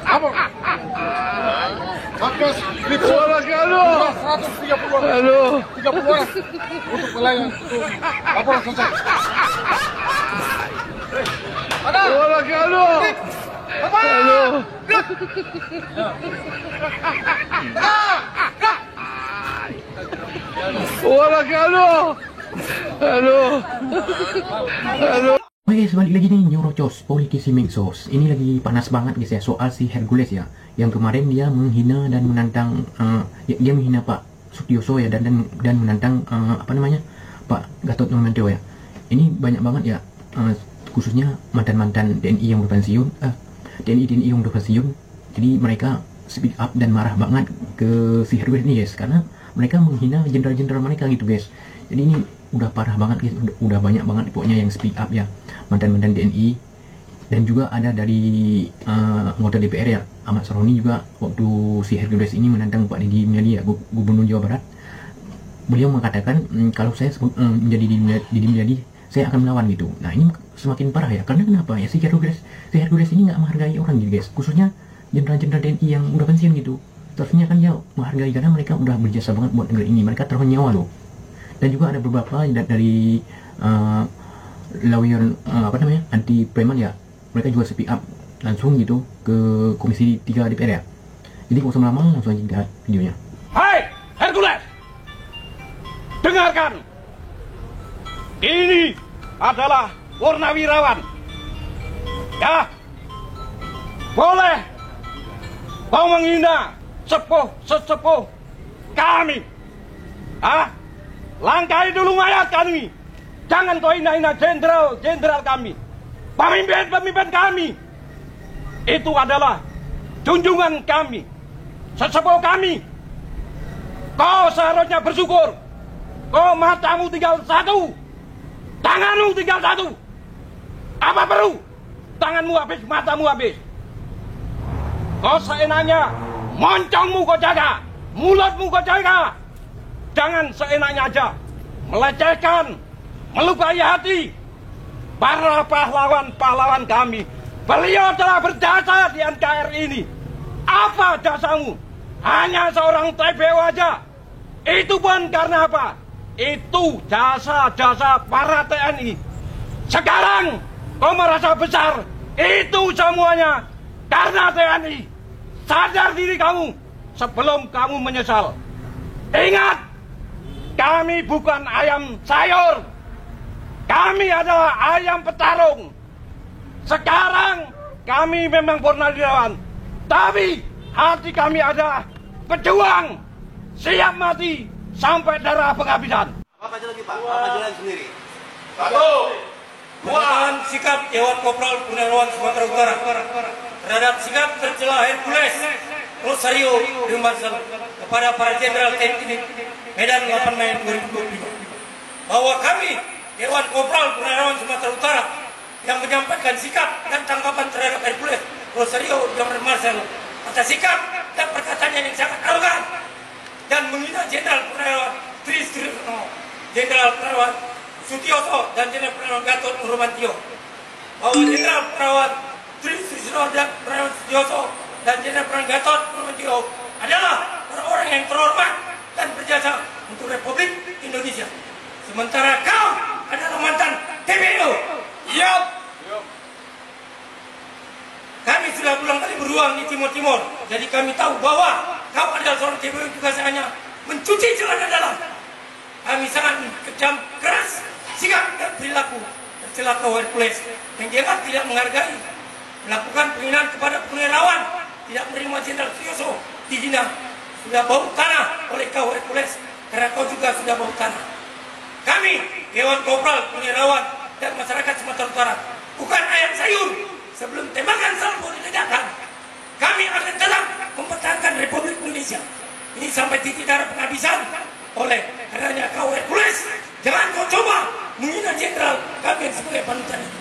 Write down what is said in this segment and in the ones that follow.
Apa? Satgas Suara halo. 130 orang. Halo. 30 orang untuk pelayan itu laporan selesai. Suara halo. Halo. Suara halo. Halo. Halo. Oke guys, balik lagi nih Nyurocos Politisi Mexos. Ini lagi panas banget guys ya, soal si Hercules ya, yang kemarin dia menghina dan menantang dia menghina Pak Sutioso ya, dan menantang apa namanya, Pak Gatot Nurmantio ya. Ini banyak banget ya, khususnya mantan-mantan TNI yang udah pensiun, TNI yang udah pensiun. Jadi mereka speak up dan marah banget ke si Hercules ini guys, karena mereka menghina jenderal-jenderal mereka gitu guys. Jadi ini udah parah banget guys, udah banyak banget pokoknya yang speak up ya, mantan-mantan TNI. Dan juga ada dari anggota DPR ya, Ahmad Saroni juga, waktu si Hercules ini menantang Pak Deddy Mulyadi ya, Gubernur Jawa Barat. Beliau mengatakan kalau saya menjadi Deddy Mulyadi, saya akan melawan gitu. Nah ini semakin parah ya, karena kenapa ya, si Hercules ini nggak menghargai orang gitu guys, khususnya jenderal-jenderal TNI yang udah pensiun gitu. Terusnya kan dia menghargai karena mereka udah berjasa banget buat negara ini, mereka taruh nyawa loh. Dan juga ada beberapa dari lawyer apa namanya, anti preman ya, mereka juga speak up langsung gitu ke Komisi 3 DPR ya. Jadi nggak usah lama, langsung aja lihat videonya. Hai Hercules, dengarkan, ini adalah Purnawirawan ya. Boleh kau menghina sesepuh kami, langkahi dulu mayat kami. Jangan kau hina-hina jenderal kami, pemimpin kami. Itu adalah junjungan kami, sesepuh kami. Kau seharusnya bersyukur. Kau matamu tinggal satu, tanganmu tinggal satu. Apa perlu tanganmu habis, matamu habis? Kau seenaknya, moncongmu kau jaga, mulutmu kau jaga. Jangan seenaknya aja melecehkan, melukai hati para pahlawan kami. Beliau telah berjasa di NKRI ini. Apa jasamu? Hanya seorang TPO aja. Itu pun karena apa? Itu jasa-jasa para TNI. Sekarang kau merasa besar. Itu semuanya karena TNI. Sadar diri kamu sebelum kamu menyesal. Ingat, kami bukan ayam sayur. Kami adalah ayam petarung. Sekarang kami memang Purnawirawan, tapi hati kami adalah pejuang, siap mati sampai darah penghabisan. Apa aja lagi Pak? Apa aja lagi sendiri? Satu, pernyataan sikap Dewan Kopral Purnawirawan Sumatera Utara terhadap sikap tercela Hercules Rosario Rimarsal kepada para jenderal TNI Medan 8 Mei 2025, bahwa kami Dewan Kopral Purnawirawan Sumatera Utara yang menyampaikan sikap dan tanggapan terhadap Hercules Rosario Rimarsal atas sikap dan perkataannya yang sangat arogan dan menghina Jenderal Purnawirawan Trisno, Jenderal Purnawirawan Sutioso dan Jenderal Purnawirawan Gatot Nurmantio, bahwa Jenderal Purnawirawan Trisno dan Purnawirawan Sutioso dan Jenderal Purnawirawan Gatot Nurmantio adalah orang-orang yang terhormat dan berjasa untuk Republik Indonesia. Sementara kau adalah mantan TPO. Yap. Kami sudah berulang kali beruang di Timur, jadi kami tahu bahwa kau adalah seorang TPO juga hanya mencuci celana dalam. Kami sangat kejam, keras sikap dan perilaku tercela kau Hercules yang dianggap tidak menghargai, melakukan penghinaan kepada Purnawirawan, tidak menerima Jenderal Sutioso dihina. Sudah bau tanah oleh kau Hercules, karena kau juga sudah bau tanah. Kami Dewan Kopral Purnawirawan dan masyarakat Sumatera Utara bukan ayam sayur. Sebelum tembakan salvo diledakkan, kami akan tetap mempertahankan Republik Indonesia ini sampai titik darah penghabisan. Oleh karenanya kau Hercules, jangan kau coba menghina jenderal kami sebagai panutan ini.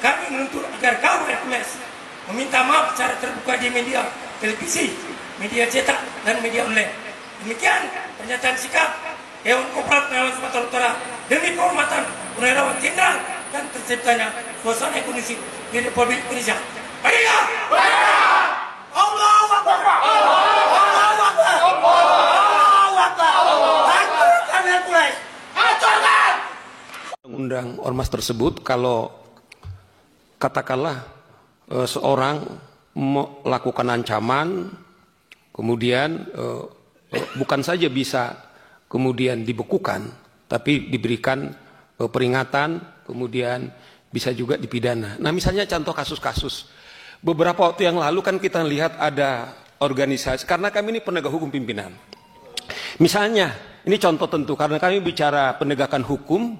Kami menuntut agar kau Hercules meminta maaf secara terbuka di media televisi, media cetak, dan media online. Demikian pernyataan sikap Dewan Kopral Purnawirawan Sumatera Utara demi kehormatan Purnawirawan Jenderal dan terciptanya suasana kondusif di Republik Indonesia. Baik. Allahu Akbar. Allahu Akbar. Allahu Akbar. Hancurkan Hercules. Hancurkan. Undang ormas tersebut kalau katakanlah seorang melakukan ancaman, kemudian bukan saja bisa kemudian dibekukan, tapi diberikan peringatan, kemudian bisa juga dipidana. Nah, misalnya contoh kasus-kasus. Beberapa waktu yang lalu kan kita lihat ada organisasi, karena kami ini penegak hukum pimpinan. Misalnya, ini contoh tentu, karena kami bicara penegakan hukum,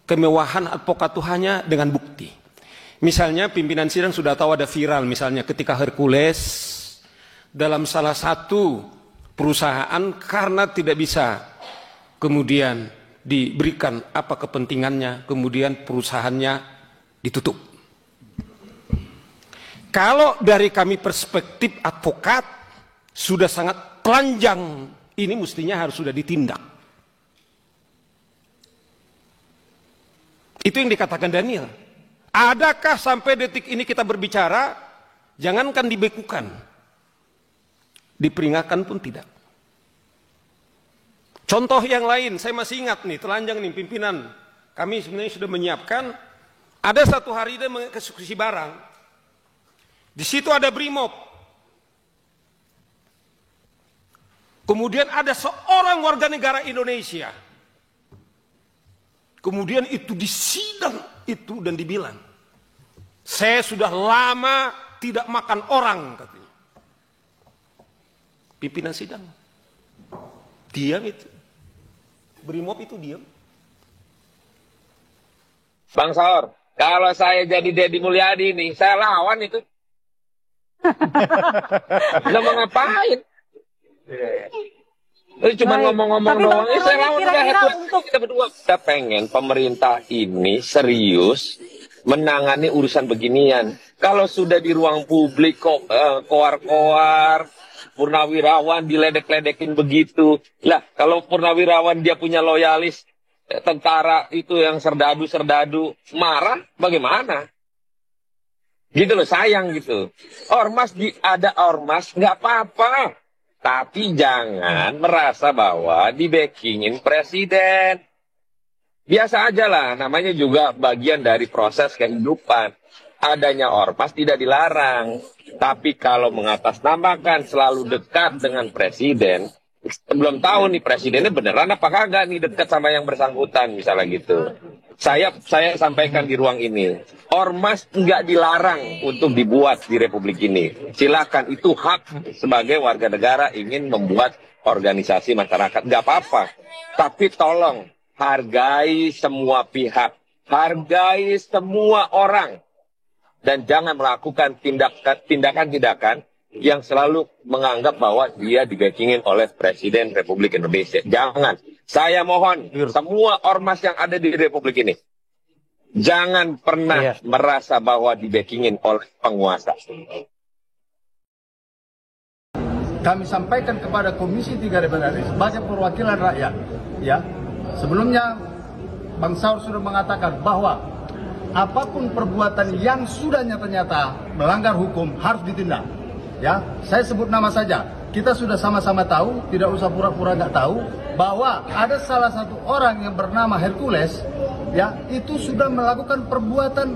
kemewahan advokat itu hanya dengan bukti. Misalnya pimpinan sidang sudah tahu ada viral, misalnya ketika Hercules dalam salah satu perusahaan karena tidak bisa kemudian diberikan apa kepentingannya, kemudian perusahaannya ditutup. Kalau dari kami perspektif advokat sudah sangat telanjang, ini mestinya harus sudah ditindak. Itu yang dikatakan Daniel. Adakah sampai detik ini kita berbicara, jangankan dibekukan, diperingatkan pun tidak. Contoh yang lain, saya masih ingat nih, telanjang nih pimpinan. Kami sebenarnya sudah menyiapkan, ada satu hari dia mengeksekusi barang. Di situ ada Brimob. Kemudian ada seorang warga negara Indonesia. Kemudian itu disidang itu dan dibilang, saya sudah lama tidak makan orang, katanya. Pimpinan sidang diam itu. Brimob itu diam. Bang Saur, kalau saya jadi Deddy Mulyadi nih, saya lawan itu. Udah mau ngapain? Itu cuma ngomong-ngomong doang. Saya lawan udah kita berdua. Kita pengen pemerintah ini serius menangani urusan beginian. Kalau sudah di ruang publik kok koar-koar, purnawirawan diledek-ledekin begitu. Lah, kalau purnawirawan dia punya loyalis, tentara itu yang serdadu-serdadu marah, bagaimana? Gitu loh, sayang gitu. Ormas ada ormas nggak apa-apa, tapi jangan merasa bahwa di-backingin presiden. Biasa aja lah, namanya juga bagian dari proses kehidupan. Adanya ormas tidak dilarang, tapi kalau mengatasnamakan selalu dekat dengan presiden, belum tahu nih presidennya beneran apa kagak nih dekat sama yang bersangkutan, misalnya gitu. Saya sampaikan di ruang ini, ormas nggak dilarang untuk dibuat di Republik ini. Silakan, itu hak sebagai warga negara ingin membuat organisasi masyarakat, nggak apa-apa. Tapi tolong hargai semua pihak, hargai semua orang, dan jangan melakukan tindakan-tindakan yang selalu menganggap bahwa dia di-backingin oleh Presiden Republik Indonesia. Jangan. Saya mohon semua ormas yang ada di Republik ini, jangan pernah merasa bahwa di-backingin oleh penguasa. Kami sampaikan kepada Komisi 3 DPR RI sebagai perwakilan rakyat. Ya, sebelumnya Bang Saur sudah mengatakan bahwa apapun perbuatan yang sudah nyata-nyata melanggar hukum harus ditindak. Ya, saya sebut nama saja. Kita sudah sama-sama tahu, tidak usah pura-pura nggak tahu, bahwa ada salah satu orang yang bernama Hercules, ya, itu sudah melakukan perbuatan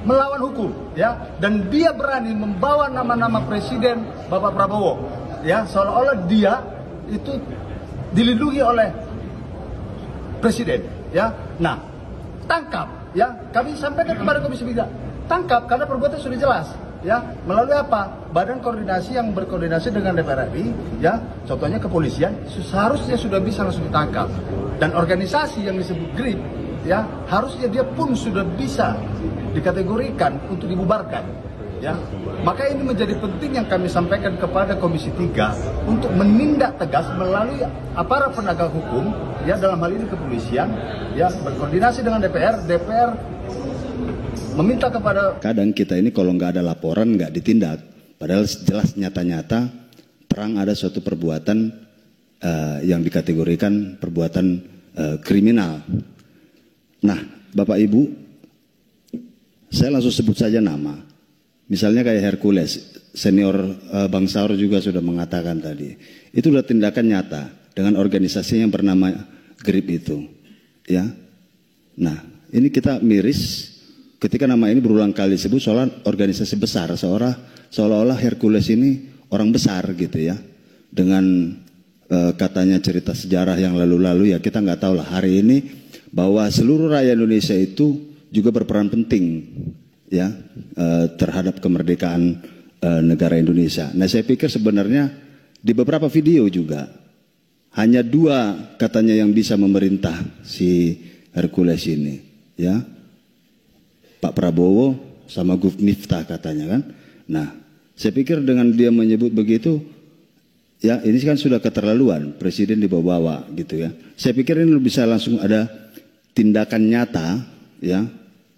melawan hukum, ya, dan dia berani membawa nama-nama Presiden Bapak Prabowo, ya, seolah-olah dia itu dilindungi oleh Presiden, ya. Nah, tangkap, ya, kami sampaikan kepada Komisi 3, tangkap karena perbuatan sudah jelas. Ya, melalui apa? Badan koordinasi yang berkoordinasi dengan DPR RI, ya, contohnya kepolisian, seharusnya sudah bisa langsung ditangkap. Dan organisasi yang disebut GRIP, ya, harusnya dia pun sudah bisa dikategorikan untuk dibubarkan. Ya, maka ini menjadi penting yang kami sampaikan kepada Komisi 3 untuk menindak tegas melalui aparat penegak hukum, ya, dalam hal ini kepolisian, ya, berkoordinasi dengan DPR meminta kepada. Kadang kita ini kalau nggak ada laporan nggak ditindak, padahal jelas nyata-nyata terang ada suatu perbuatan yang dikategorikan perbuatan kriminal. Nah, Bapak Ibu, saya langsung sebut saja nama. Misalnya kayak Hercules, senior Bang Saur juga sudah mengatakan tadi. Itu sudah tindakan nyata dengan organisasi yang bernama GRIP itu. Ya. Nah, ini kita miris ketika nama ini berulang kali disebut soal organisasi besar, seolah-olah Hercules ini orang besar gitu ya. Dengan katanya cerita sejarah yang lalu-lalu, ya kita nggak tahu lah hari ini bahwa seluruh rakyat Indonesia itu juga berperan penting ya terhadap kemerdekaan negara Indonesia. Nah, saya pikir sebenarnya di beberapa video juga hanya 2 katanya yang bisa memerintah si Hercules ini, ya, Pak Prabowo sama Gus Miftah katanya kan. Nah, saya pikir dengan dia menyebut begitu, ya ini kan sudah keterlaluan, presiden dibawa-bawa gitu ya. Saya pikir ini bisa langsung ada tindakan nyata, ya,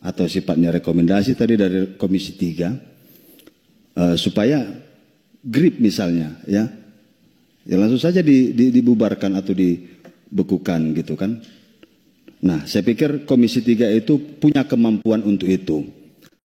atau sifatnya rekomendasi tadi dari Komisi 3 supaya GRIP misalnya, ya langsung saja dibubarkan atau dibekukan gitu kan. Nah, saya pikir Komisi 3 itu punya kemampuan untuk itu.